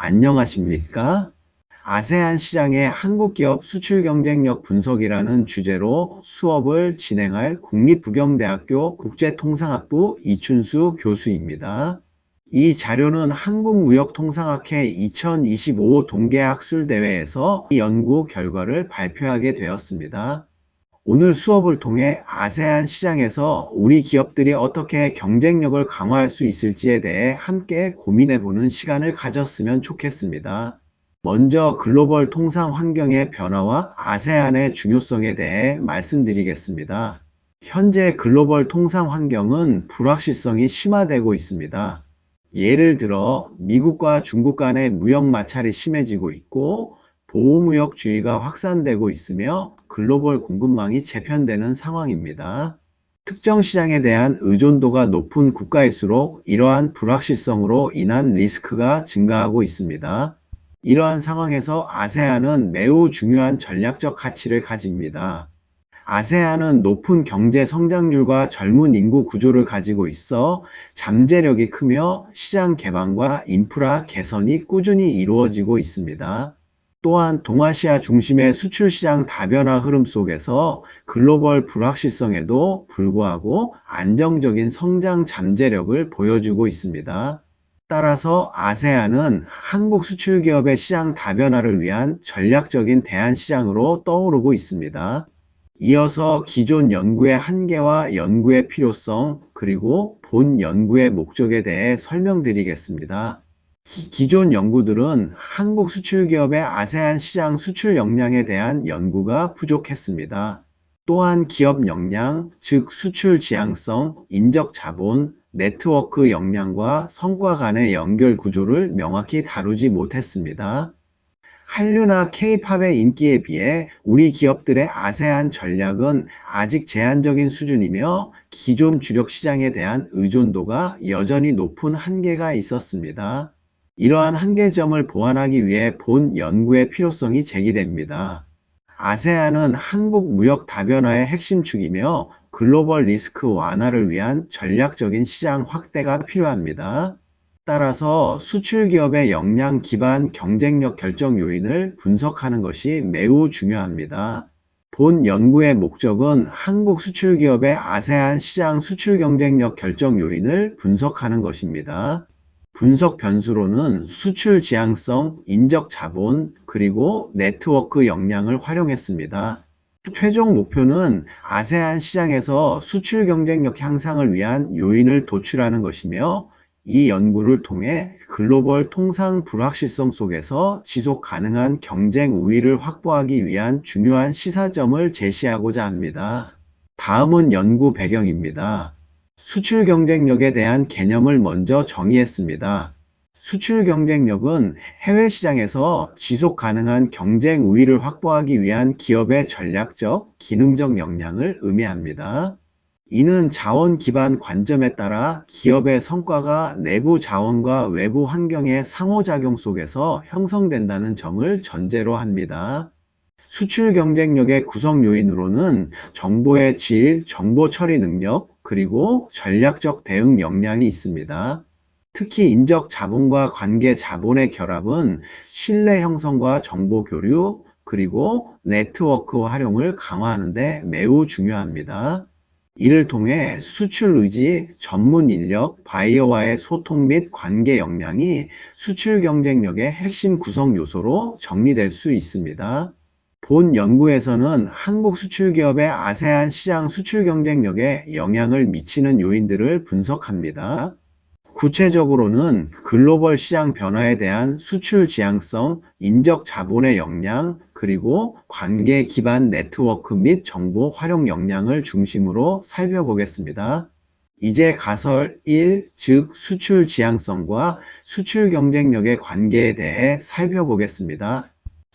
안녕하십니까? 아세안 시장의 한국 기업 수출 경쟁력 분석이라는 주제로 수업을 진행할 국립부경대학교 국제통상학부 이춘수 교수입니다. 이 자료는 한국무역통상학회 2025 동계학술대회에서 이 연구 결과를 발표하게 되었습니다. 오늘 수업을 통해 아세안 시장에서 우리 기업들이 어떻게 경쟁력을 강화할 수 있을지에 대해 함께 고민해보는 시간을 가졌으면 좋겠습니다. 먼저 글로벌 통상 환경의 변화와 아세안의 중요성에 대해 말씀드리겠습니다. 현재 글로벌 통상 환경은 불확실성이 심화되고 있습니다. 예를 들어 미국과 중국 간의 무역 마찰이 심해지고 있고 보호무역주의가 확산되고 있으며 글로벌 공급망이 재편되는 상황입니다. 특정 시장에 대한 의존도가 높은 국가일수록 이러한 불확실성으로 인한 리스크가 증가하고 있습니다. 이러한 상황에서 아세안은 매우 중요한 전략적 가치를 가집니다. 아세안은 높은 경제 성장률과 젊은 인구 구조를 가지고 있어 잠재력이 크며 시장 개방과 인프라 개선이 꾸준히 이루어지고 있습니다. 또한 동아시아 중심의 수출 시장 다변화 흐름 속에서 글로벌 불확실성에도 불구하고 안정적인 성장 잠재력을 보여주고 있습니다. 따라서 아세안은 한국 수출 기업의 시장 다변화를 위한 전략적인 대안 시장으로 떠오르고 있습니다. 이어서 기존 연구의 한계와 연구의 필요성, 그리고 본 연구의 목적에 대해 설명드리겠습니다. 기존 연구들은 한국 수출 기업의 아세안 시장 수출 역량에 대한 연구가 부족했습니다. 또한 기업 역량, 즉 수출 지향성, 인적 자본, 네트워크 역량과 성과 간의 연결 구조를 명확히 다루지 못했습니다. 한류나 K-팝의 인기에 비해 우리 기업들의 아세안 전략은 아직 제한적인 수준이며 기존 주력 시장에 대한 의존도가 여전히 높은 한계가 있었습니다. 이러한 한계점을 보완하기 위해 본 연구의 필요성이 제기됩니다. 아세안은 한국 무역 다변화의 핵심 축이며 글로벌 리스크 완화를 위한 전략적인 시장 확대가 필요합니다. 따라서 수출 기업의 역량 기반 경쟁력 결정 요인을 분석하는 것이 매우 중요합니다. 본 연구의 목적은 한국 수출 기업의 아세안 시장 수출 경쟁력 결정 요인을 분석하는 것입니다. 분석 변수로는 수출 지향성, 인적 자본, 그리고 네트워크 역량을 활용했습니다. 최종 목표는 아세안 시장에서 수출 경쟁력 향상을 위한 요인을 도출하는 것이며 이 연구를 통해 글로벌 통상 불확실성 속에서 지속 가능한 경쟁 우위를 확보하기 위한 중요한 시사점을 제시하고자 합니다. 다음은 연구 배경입니다. 수출 경쟁력에 대한 개념을 먼저 정의했습니다. 수출 경쟁력은 해외 시장에서 지속 가능한 경쟁 우위를 확보하기 위한 기업의 전략적, 기능적 역량을 의미합니다. 이는 자원 기반 관점에 따라 기업의 성과가 내부 자원과 외부 환경의 상호작용 속에서 형성된다는 점을 전제로 합니다. 수출 경쟁력의 구성 요인으로는 정보의 질, 정보 처리 능력, 그리고 전략적 대응 역량이 있습니다. 특히 인적 자본과 관계 자본의 결합은 신뢰 형성과 정보 교류, 그리고 네트워크 활용을 강화하는 데 매우 중요합니다. 이를 통해 수출 의지, 전문 인력, 바이어와의 소통 및 관계 역량이 수출 경쟁력의 핵심 구성 요소로 정리될 수 있습니다. 본 연구에서는 한국 수출 기업의 아세안 시장 수출 경쟁력에 영향을 미치는 요인들을 분석합니다. 구체적으로는 글로벌 시장 변화에 대한 수출 지향성, 인적 자본의 역량, 그리고 관계 기반 네트워크 및 정보 활용 역량을 중심으로 살펴보겠습니다. 이제 가설 1, 즉 수출 지향성과 수출 경쟁력의 관계에 대해 살펴보겠습니다.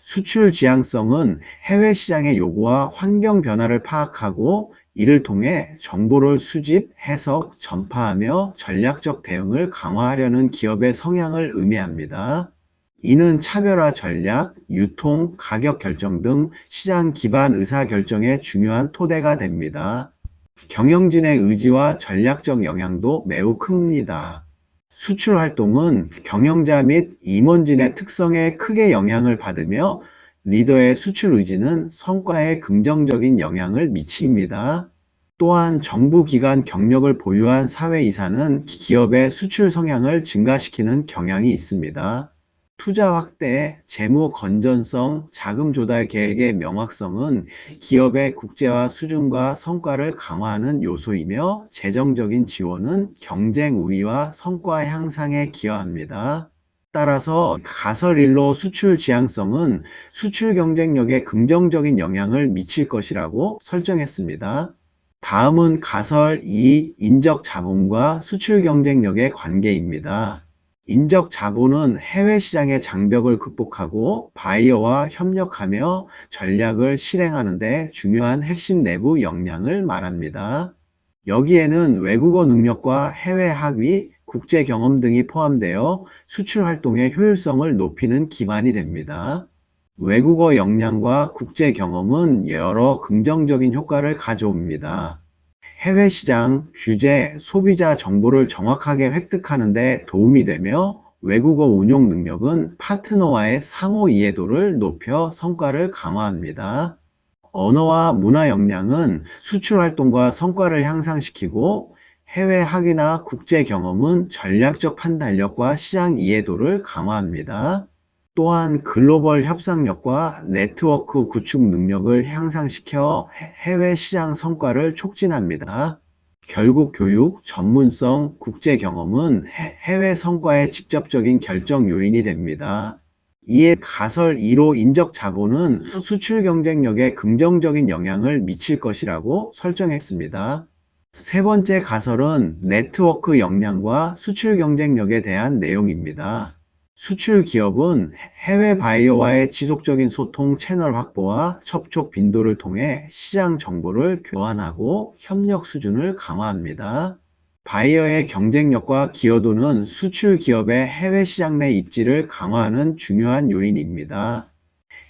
수출 지향성은 해외 시장의 요구와 환경 변화를 파악하고 이를 통해 정보를 수집, 해석, 전파하며 전략적 대응을 강화하려는 기업의 성향을 의미합니다. 이는 차별화 전략, 유통, 가격 결정 등 시장 기반 의사결정의 중요한 토대가 됩니다. 경영진의 의지와 전략적 영향도 매우 큽니다. 수출 활동은 경영자 및 임원진의 특성에 크게 영향을 받으며 리더의 수출 의지는 성과에 긍정적인 영향을 미칩니다. 또한 정부기관 경력을 보유한 사회이사는 기업의 수출 성향을 증가시키는 경향이 있습니다. 투자 확대, 재무 건전성, 자금 조달 계획의 명확성은 기업의 국제화 수준과 성과를 강화하는 요소이며 재정적인 지원은 경쟁 우위와 성과 향상에 기여합니다. 따라서 가설일로 수출 지향성은 수출 경쟁력에 긍정적인 영향을 미칠 것이라고 설정했습니다. 다음은 가설 2, 인적 자본과 수출 경쟁력의 관계입니다. 인적 자본은 해외 시장의 장벽을 극복하고 바이어와 협력하며 전략을 실행하는 데 중요한 핵심 내부 역량을 말합니다. 여기에는 외국어 능력과 해외 학위, 국제 경험 등이 포함되어 수출 활동의 효율성을 높이는 기반이 됩니다. 외국어 역량과 국제 경험은 여러 긍정적인 효과를 가져옵니다. 해외 시장, 규제, 소비자 정보를 정확하게 획득하는 데 도움이 되며 외국어 운용 능력은 파트너와의 상호 이해도를 높여 성과를 강화합니다. 언어와 문화 역량은 수출 활동과 성과를 향상시키고 해외 학위나 국제 경험은 전략적 판단력과 시장 이해도를 강화합니다. 또한 글로벌 협상력과 네트워크 구축 능력을 향상시켜 해외 시장 성과를 촉진합니다. 결국 교육, 전문성, 국제 경험은 해외 성과의 직접적인 결정 요인이 됩니다. 이에 가설 2로 인적 자본은 수출 경쟁력에 긍정적인 영향을 미칠 것이라고 설정했습니다. 세 번째 가설은 네트워크 역량과 수출 경쟁력에 대한 내용입니다. 수출 기업은 해외 바이어와의 지속적인 소통 채널 확보와 접촉 빈도를 통해 시장 정보를 교환하고 협력 수준을 강화합니다. 바이어의 경쟁력과 기여도는 수출 기업의 해외 시장 내 입지를 강화하는 중요한 요인입니다.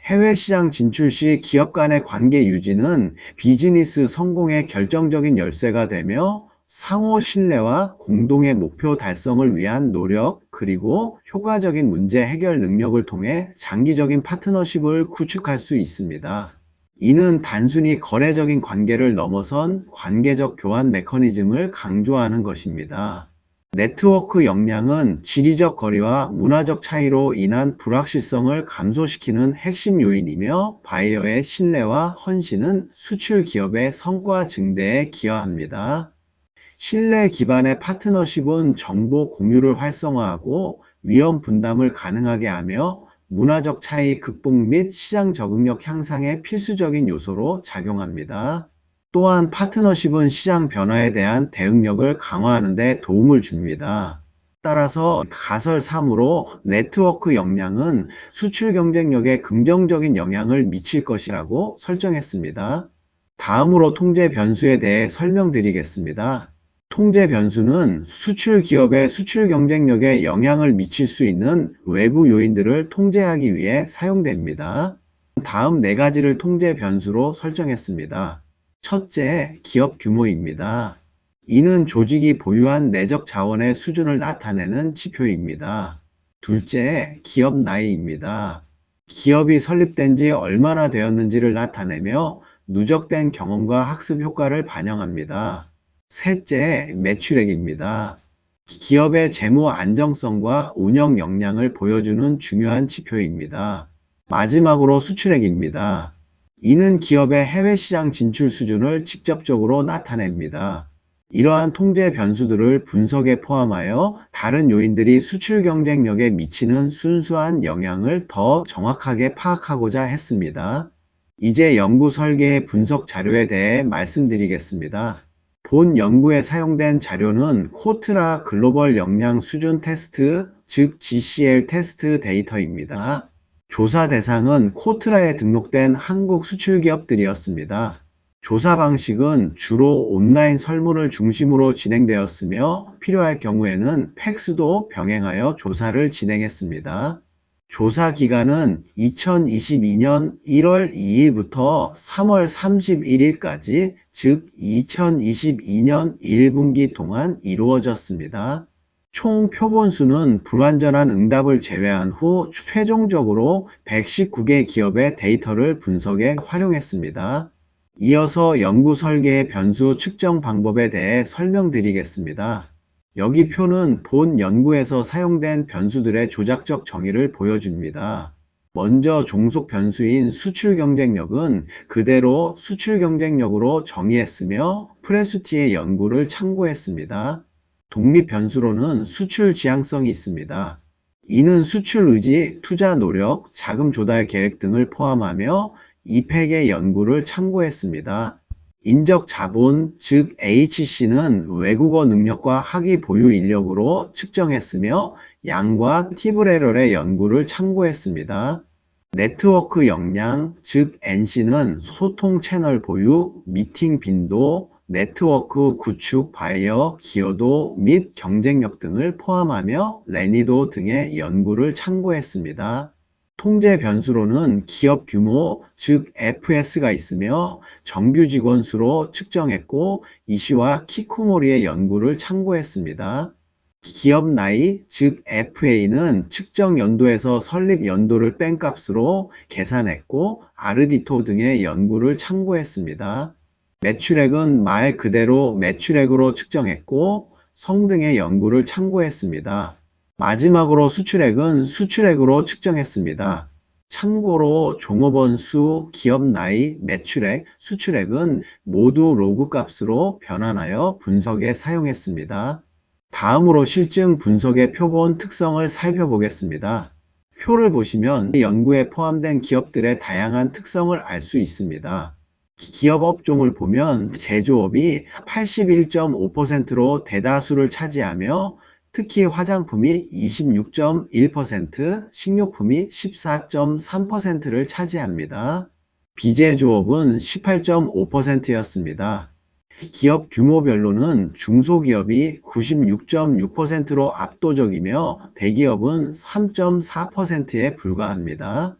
해외 시장 진출 시 기업 간의 관계 유지는 비즈니스 성공의 결정적인 열쇠가 되며 상호 신뢰와 공동의 목표 달성을 위한 노력, 그리고 효과적인 문제 해결 능력을 통해 장기적인 파트너십을 구축할 수 있습니다. 이는 단순히 거래적인 관계를 넘어선 관계적 교환 메커니즘을 강조하는 것입니다. 네트워크 역량은 지리적 거리와 문화적 차이로 인한 불확실성을 감소시키는 핵심 요인이며 바이어의 신뢰와 헌신은 수출 기업의 성과 증대에 기여합니다. 신뢰 기반의 파트너십은 정보 공유를 활성화하고 위험 분담을 가능하게 하며 문화적 차이 극복 및 시장 적응력 향상에 필수적인 요소로 작용합니다. 또한 파트너십은 시장 변화에 대한 대응력을 강화하는 데 도움을 줍니다. 따라서 가설 3으로 네트워크 역량은 수출 경쟁력에 긍정적인 영향을 미칠 것이라고 설정했습니다. 다음으로 통제 변수에 대해 설명드리겠습니다. 통제 변수는 수출 기업의 수출 경쟁력에 영향을 미칠 수 있는 외부 요인들을 통제하기 위해 사용됩니다. 다음 네 가지를 통제 변수로 설정했습니다. 첫째, 기업 규모입니다. 이는 조직이 보유한 내적 자원의 수준을 나타내는 지표입니다. 둘째, 기업 나이입니다. 기업이 설립된 지 얼마나 되었는지를 나타내며 누적된 경험과 학습 효과를 반영합니다. 셋째, 매출액입니다. 기업의 재무 안정성과 운영 역량을 보여주는 중요한 지표입니다. 마지막으로 수출액입니다. 이는 기업의 해외 시장 진출 수준을 직접적으로 나타냅니다. 이러한 통제 변수들을 분석에 포함하여 다른 요인들이 수출 경쟁력에 미치는 순수한 영향을 더 정확하게 파악하고자 했습니다. 이제 연구 설계의 분석 자료에 대해 말씀드리겠습니다. 본 연구에 사용된 자료는 코트라 글로벌 역량 수준 테스트, 즉 GCL 테스트 데이터입니다. 조사 대상은 코트라에 등록된 한국 수출기업들이었습니다. 조사 방식은 주로 온라인 설문을 중심으로 진행되었으며 필요할 경우에는 팩스도 병행하여 조사를 진행했습니다. 조사 기간은 2022년 1월 2일부터 3월 31일까지, 즉 2022년 1분기 동안 이루어졌습니다. 총 표본수는 불완전한 응답을 제외한 후 최종적으로 119개 기업의 데이터를 분석에 활용했습니다. 이어서 연구 설계의 변수 측정 방법에 대해 설명드리겠습니다. 여기 표는 본 연구에서 사용된 변수들의 조작적 정의를 보여줍니다. 먼저 종속 변수인 수출 경쟁력은 그대로 수출 경쟁력으로 정의했으며 프레수티의 연구를 참고했습니다. 독립 변수로는 수출 지향성이 있습니다. 이는 수출 의지, 투자 노력, 자금 조달 계획 등을 포함하며 이펙의 연구를 참고했습니다. 인적 자본, 즉 HC는 외국어 능력과 학위 보유 인력으로 측정했으며 양과 티브레럴의 연구를 참고했습니다. 네트워크 역량, 즉 NC는 소통 채널 보유, 미팅 빈도, 네트워크 구축, 바이어, 기여도 및 경쟁력 등을 포함하며 레니도 등의 연구를 참고했습니다. 통제 변수로는 기업 규모, 즉 FS가 있으며 정규 직원 수로 측정했고 이시와 키쿠모리의 연구를 참고했습니다. 기업 나이, 즉 FA는 측정 연도에서 설립 연도를 뺀 값으로 계산했고 아르디토 등의 연구를 참고했습니다. 매출액은 말 그대로 매출액으로 측정했고 성 등의 연구를 참고했습니다. 마지막으로 수출액은 수출액으로 측정했습니다. 참고로 종업원 수, 기업 나이, 매출액, 수출액은 모두 로그 값으로 변환하여 분석에 사용했습니다. 다음으로 실증 분석의 표본 특성을 살펴보겠습니다. 표를 보시면 연구에 포함된 기업들의 다양한 특성을 알 수 있습니다. 기업 업종을 보면 제조업이 81.5%로 대다수를 차지하며 특히 화장품이 26.1%, 식료품이 14.3%를 차지합니다. 비제조업은 18.5%였습니다. 기업 규모별로는 중소기업이 96.6%로 압도적이며 대기업은 3.4%에 불과합니다.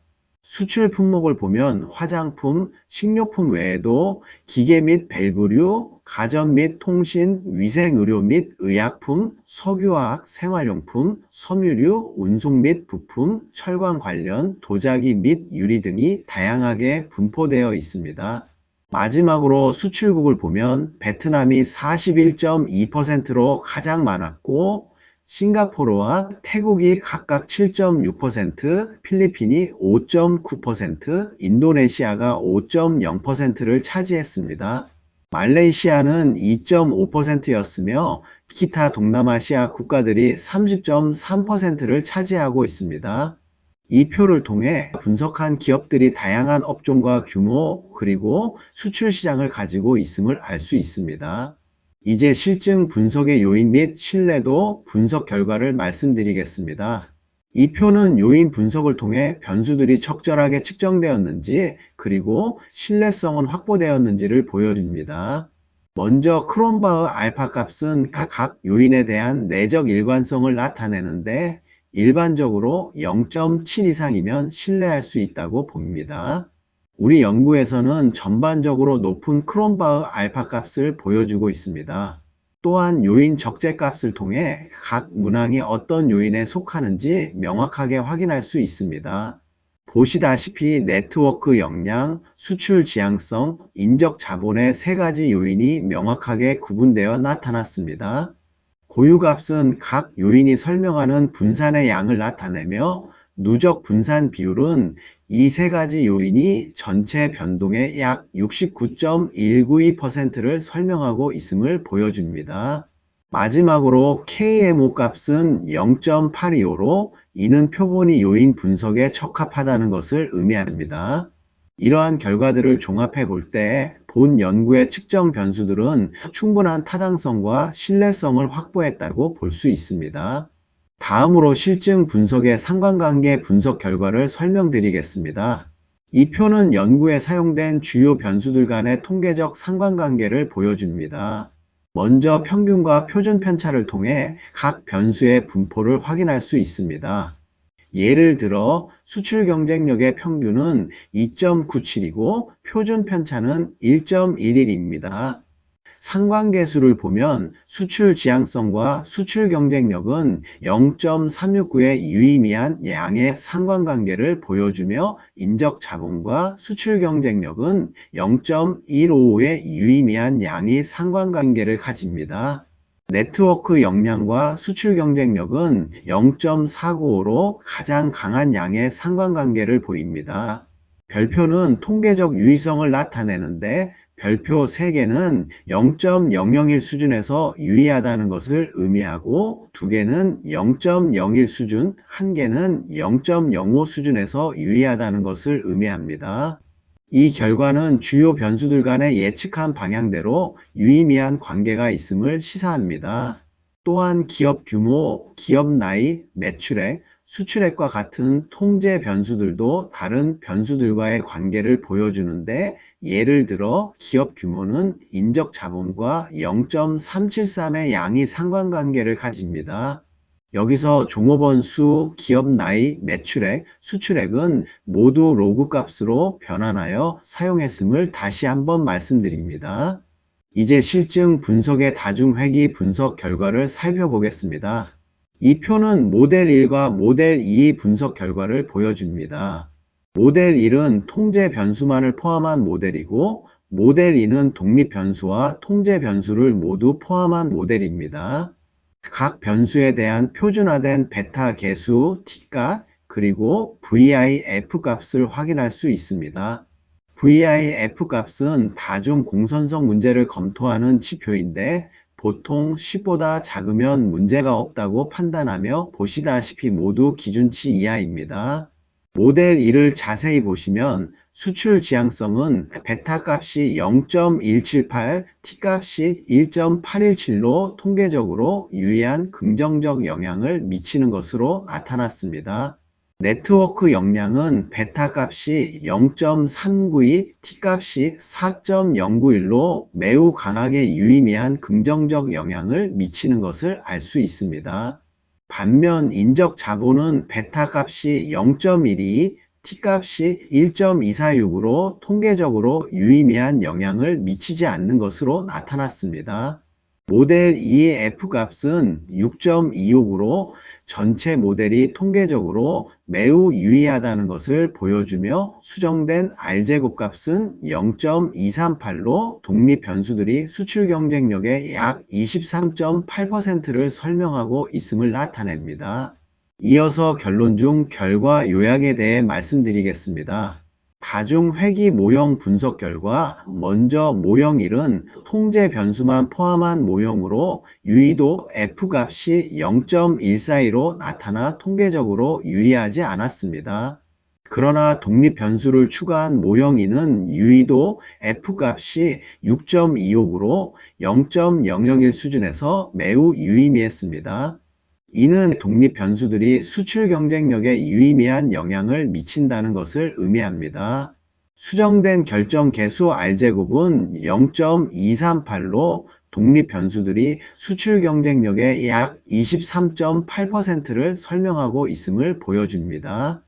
수출 품목을 보면 화장품, 식료품 외에도 기계 및 밸브류, 가전 및 통신, 위생의료 및 의약품, 석유화학, 생활용품, 섬유류, 운송 및 부품, 철강 관련, 도자기 및 유리 등이 다양하게 분포되어 있습니다. 마지막으로 수출국을 보면 베트남이 41.2%로 가장 많았고 싱가포르와 태국이 각각 7.6%, 필리핀이 5.9%, 인도네시아가 5.0%를 차지했습니다. 말레이시아는 2.5%였으며 기타 동남아시아 국가들이 30.3%를 차지하고 있습니다. 이 표를 통해 분석한 기업들이 다양한 업종과 규모 그리고 수출 시장을 가지고 있음을 알 수 있습니다. 이제 실증 분석의 요인 및 신뢰도 분석 결과를 말씀드리겠습니다. 이 표는 요인 분석을 통해 변수들이 적절하게 측정되었는지 그리고 신뢰성은 확보되었는지를 보여줍니다. 먼저 크롬바흐 알파 값은 각 요인에 대한 내적 일관성을 나타내는데 일반적으로 0.7 이상이면 신뢰할 수 있다고 봅니다. 우리 연구에서는 전반적으로 높은 크롬바흐 알파 값을 보여주고 있습니다. 또한 요인 적재 값을 통해 각 문항이 어떤 요인에 속하는지 명확하게 확인할 수 있습니다. 보시다시피 네트워크 역량, 수출 지향성, 인적 자본의 세 가지 요인이 명확하게 구분되어 나타났습니다. 고유값은 각 요인이 설명하는 분산의 양을 나타내며 누적 분산 비율은 이 세 가지 요인이 전체 변동의 약 69.192%를 설명하고 있음을 보여줍니다. 마지막으로 KMO 값은 0.825로 이는 표본이 요인 분석에 적합하다는 것을 의미합니다. 이러한 결과들을 종합해 볼 때 본 연구의 측정 변수들은 충분한 타당성과 신뢰성을 확보했다고 볼 수 있습니다. 다음으로 실증 분석의 상관관계 분석 결과를 설명드리겠습니다. 이 표는 연구에 사용된 주요 변수들 간의 통계적 상관관계를 보여줍니다. 먼저 평균과 표준 편차를 통해 각 변수의 분포를 확인할 수 있습니다. 예를 들어 수출 경쟁력의 평균은 2.97이고 표준 편차는 1.11입니다. 상관계수를 보면 수출 지향성과 수출 경쟁력은 0.369의 유의미한 양의 상관관계를 보여주며 인적 자본과 수출 경쟁력은 0.155의 유의미한 양의 상관관계를 가집니다. 네트워크 역량과 수출 경쟁력은 0.495로 가장 강한 양의 상관관계를 보입니다. 별표는 통계적 유의성을 나타내는데 별표 3개는 0.001 수준에서 유의하다는 것을 의미하고 2개는 0.01 수준, 1개는 0.05 수준에서 유의하다는 것을 의미합니다. 이 결과는 주요 변수들 간의 예측한 방향대로 유의미한 관계가 있음을 시사합니다. 또한 기업 규모, 기업 나이, 매출액, 수출액과 같은 통제 변수들도 다른 변수들과의 관계를 보여주는데 예를 들어 기업 규모는 인적 자본과 0.373의 양의 상관관계를 가집니다. 여기서 종업원 수, 기업 나이, 매출액, 수출액은 모두 로그 값으로 변환하여 사용했음을 다시 한번 말씀드립니다. 이제 실증 분석의 다중회귀 분석 결과를 살펴보겠습니다. 이 표는 모델 1과 모델 2의 분석 결과를 보여줍니다. 모델 1은 통제 변수만을 포함한 모델이고 모델 2는 독립 변수와 통제 변수를 모두 포함한 모델입니다. 각 변수에 대한 표준화된 베타 계수 T값 그리고 VIF 값을 확인할 수 있습니다. VIF 값은 다중 공선성 문제를 검토하는 지표인데 보통 10보다 작으면 문제가 없다고 판단하며 보시다시피 모두 기준치 이하입니다. 모델 2를 자세히 보시면 수출 지향성은 베타 값이 0.178, T 값이 1.817로 통계적으로 유의한 긍정적 영향을 미치는 것으로 나타났습니다. 네트워크 역량은 베타 값이 0.392, T 값이 4.091로 매우 강하게 유의미한 긍정적 영향을 미치는 것을 알 수 있습니다. 반면 인적 자본은 베타 값이 0.12, T 값이 1.246으로 통계적으로 유의미한 영향을 미치지 않는 것으로 나타났습니다. 모델 2의 F값은 6.26으로 전체 모델이 통계적으로 매우 유의하다는 것을 보여주며 수정된 R제곱 값은 0.238로 독립 변수들이 수출 경쟁력의 약 23.8%를 설명하고 있음을 나타냅니다. 이어서 결론 중 결과 요약에 대해 말씀드리겠습니다. 다중회귀 모형 분석 결과 먼저 모형 1은 통제 변수만 포함한 모형으로 유의도 F값이 0.142로 나타나 통계적으로 유의하지 않았습니다. 그러나 독립 변수를 추가한 모형 2는 유의도 F값이 6.25으로 0.001 수준에서 매우 유의미했습니다. 이는 독립 변수들이 수출 경쟁력에 유의미한 영향을 미친다는 것을 의미합니다. 수정된 결정 계수 R제곱은 0.238로 독립 변수들이 수출 경쟁력의 약 23.8%를 설명하고 있음을 보여줍니다.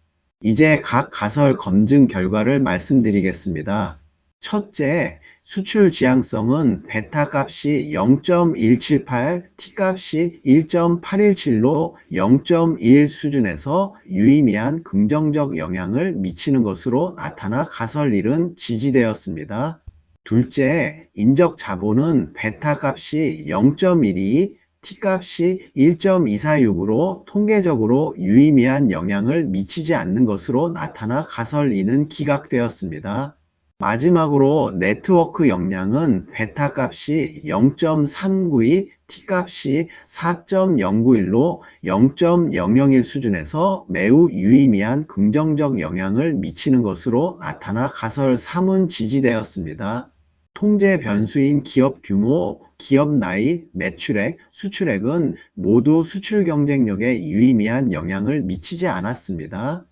이제 각 가설 검증 결과를 말씀드리겠습니다. 첫째, 수출 지향성은 베타 값이 0.178, T 값이 1.817로 0.1 수준에서 유의미한 긍정적 영향을 미치는 것으로 나타나 가설 1은 지지되었습니다. 둘째, 인적 자본은 베타 값이 0.12, T 값이 1.246으로 통계적으로 유의미한 영향을 미치지 않는 것으로 나타나 가설 2는 기각되었습니다. 마지막으로 네트워크 역량은 베타 값이 0.392, T 값이 4.091로 0.001 수준에서 매우 유의미한 긍정적 영향을 미치는 것으로 나타나 가설 3은 지지되었습니다. 통제 변수인 기업 규모, 기업 나이, 매출액, 수출액은 모두 수출 경쟁력에 유의미한 영향을 미치지 않았습니다.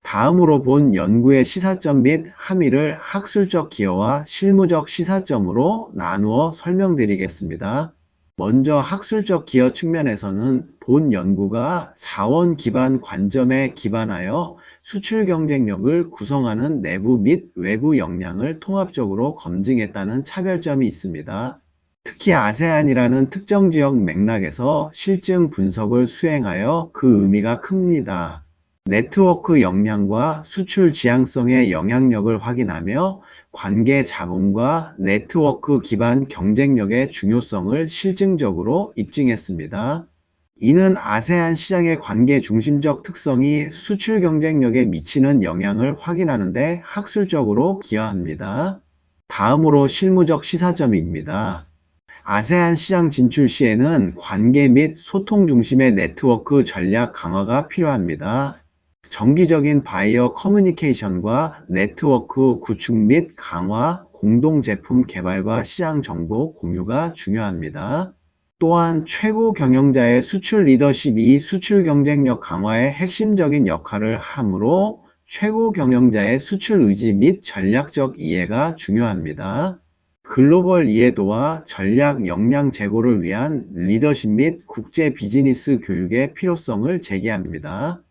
다음으로 본 연구의 시사점 및 함의를 학술적 기여와 실무적 시사점으로 나누어 설명드리겠습니다. 먼저 학술적 기여 측면에서는 본 연구가 자원 기반 관점에 기반하여 수출 경쟁력을 구성하는 내부 및 외부 역량을 통합적으로 검증했다는 차별점이 있습니다. 특히 아세안이라는 특정 지역 맥락에서 실증 분석을 수행하여 그 의미가 큽니다. 네트워크 역량과 수출 지향성의 영향력을 확인하며 관계 자본과 네트워크 기반 경쟁력의 중요성을 실증적으로 입증했습니다. 이는 아세안 시장의 관계 중심적 특성이 수출 경쟁력에 미치는 영향을 확인하는 데 학술적으로 기여합니다. 다음으로 실무적 시사점입니다. 아세안 시장 진출 시에는 관계 및 소통 중심의 네트워크 전략 강화가 필요합니다. 정기적인 바이어 커뮤니케이션과 네트워크 구축 및 강화, 공동 제품 개발과 시장 정보 공유가 중요합니다. 또한 최고 경영자의 수출 리더십이 수출 경쟁력 강화에 핵심적인 역할을 하므로 최고 경영자의 수출 의지 및 전략적 이해가 중요합니다. 글로벌 이해도와 전략 역량 제고를 위한 리더십 및 국제 비즈니스 교육의 필요성을 제기합니다.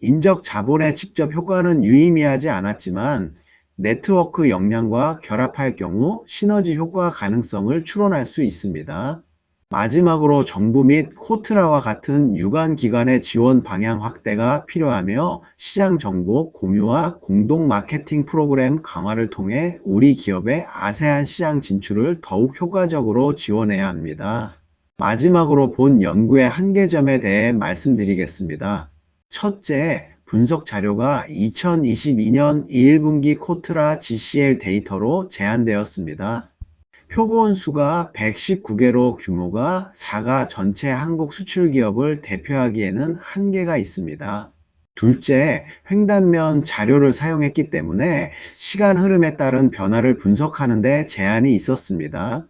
인적 자본의 직접 효과는 유의미하지 않았지만 네트워크 역량과 결합할 경우 시너지 효과 가능성을 추론할 수 있습니다. 마지막으로 정부 및 코트라와 같은 유관 기관의 지원 방향 확대가 필요하며 시장 정보 공유와 공동 마케팅 프로그램 강화를 통해 우리 기업의 아세안 시장 진출을 더욱 효과적으로 지원해야 합니다. 마지막으로 본 연구의 한계점에 대해 말씀드리겠습니다. 첫째, 분석 자료가 2022년 1분기 코트라 GCL 데이터로 제한되었습니다. 표본 수가 119개로 규모가 4가 전체 한국 수출 기업을 대표하기에는 한계가 있습니다. 둘째, 횡단면 자료를 사용했기 때문에 시간 흐름에 따른 변화를 분석하는 데 제한이 있었습니다.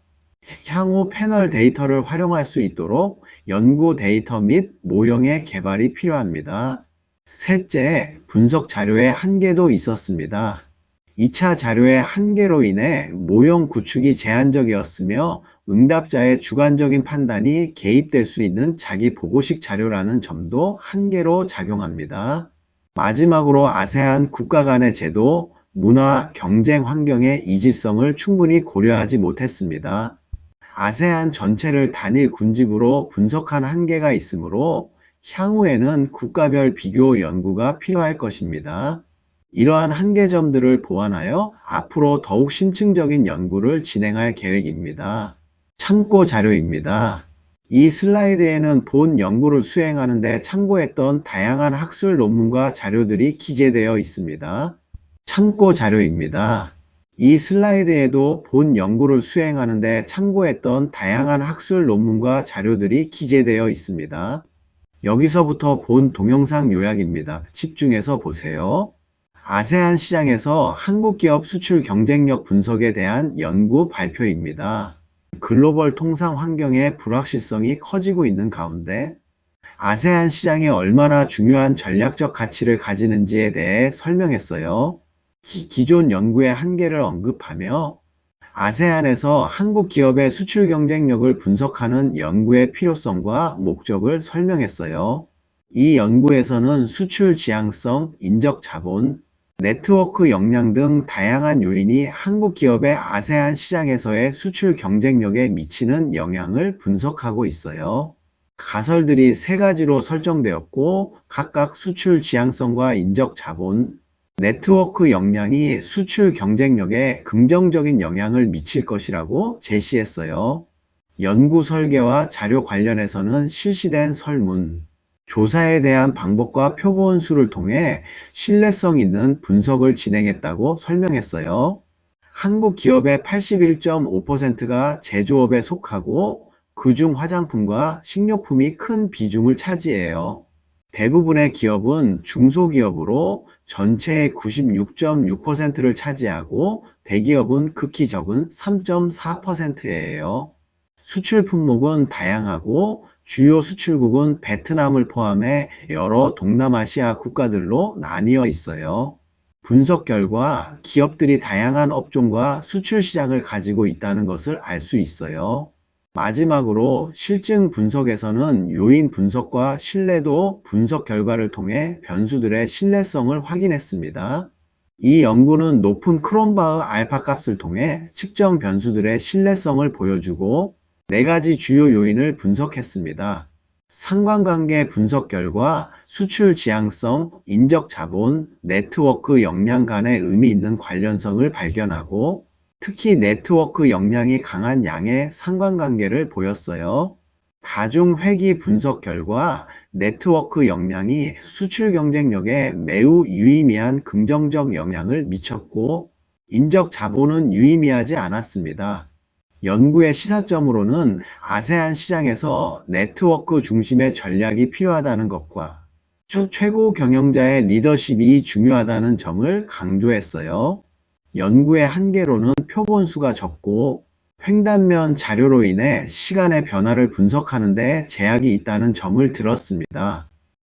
향후 패널 데이터를 활용할 수 있도록 연구 데이터 및 모형의 개발이 필요합니다. 셋째, 분석 자료의 한계도 있었습니다. 2차 자료의 한계로 인해 모형 구축이 제한적이었으며 응답자의 주관적인 판단이 개입될 수 있는 자기 보고식 자료라는 점도 한계로 작용합니다. 마지막으로 아세안 국가 간의 제도, 문화, 경쟁 환경의 이질성을 충분히 고려하지 못했습니다. 아세안 전체를 단일 군집으로 분석한 한계가 있으므로 향후에는 국가별 비교 연구가 필요할 것입니다. 이러한 한계점들을 보완하여 앞으로 더욱 심층적인 연구를 진행할 계획입니다. 참고 자료입니다. 이 슬라이드에는 본 연구를 수행하는 데 참고했던 다양한 학술 논문과 자료들이 기재되어 있습니다. 참고 자료입니다. 이 슬라이드에도 본 연구를 수행하는 데 참고했던 다양한 학술 논문과 자료들이 기재되어 있습니다. 여기서부터 본 동영상 요약입니다. 집중해서 보세요. 아세안 시장에서 한국 기업 수출 경쟁력 분석에 대한 연구 발표입니다. 글로벌 통상 환경의 불확실성이 커지고 있는 가운데 아세안 시장이 얼마나 중요한 전략적 가치를 가지는지에 대해 설명했어요. 기존 연구의 한계를 언급하며 아세안에서 한국 기업의 수출 경쟁력을 분석하는 연구의 필요성과 목적을 설명했어요. 이 연구에서는 수출 지향성, 인적 자본, 네트워크 역량 등 다양한 요인이 한국 기업의 아세안 시장에서의 수출 경쟁력에 미치는 영향을 분석하고 있어요. 가설들이 세 가지로 설정되었고 각각 수출 지향성과 인적 자본, 네트워크 역량이 수출 경쟁력에 긍정적인 영향을 미칠 것이라고 제시했어요. 연구 설계와 자료 관련해서는 실시된 설문, 조사에 대한 방법과 표본 수를 통해 신뢰성 있는 분석을 진행했다고 설명했어요. 한국 기업의 81.5%가 제조업에 속하고 그중 화장품과 식료품이 큰 비중을 차지해요. 대부분의 기업은 중소기업으로 전체의 96.6%를 차지하고 대기업은 극히 적은 3.4%예요. 수출 품목은 다양하고 주요 수출국은 베트남을 포함해 여러 동남아시아 국가들로 나뉘어 있어요. 분석 결과 기업들이 다양한 업종과 수출 시장을 가지고 있다는 것을 알 수 있어요. 마지막으로 실증 분석에서는 요인 분석과 신뢰도 분석 결과를 통해 변수들의 신뢰성을 확인했습니다. 이 연구는 높은 크롬바흐 알파 값을 통해 측정 변수들의 신뢰성을 보여주고 4가지 주요 요인을 분석했습니다. 상관관계 분석 결과 수출 지향성, 인적 자본, 네트워크 역량 간의 의미 있는 관련성을 발견하고 특히 네트워크 역량이 강한 양의 상관관계를 보였어요. 다중 회귀 분석 결과 네트워크 역량이 수출 경쟁력에 매우 유의미한 긍정적 영향을 미쳤고 인적 자본은 유의미하지 않았습니다. 연구의 시사점으로는 아세안 시장에서 네트워크 중심의 전략이 필요하다는 것과 최고 경영자의 리더십이 중요하다는 점을 강조했어요. 연구의 한계로는 표본수가 적고 횡단면 자료로 인해 시간의 변화를 분석하는 데 제약이 있다는 점을 들었습니다.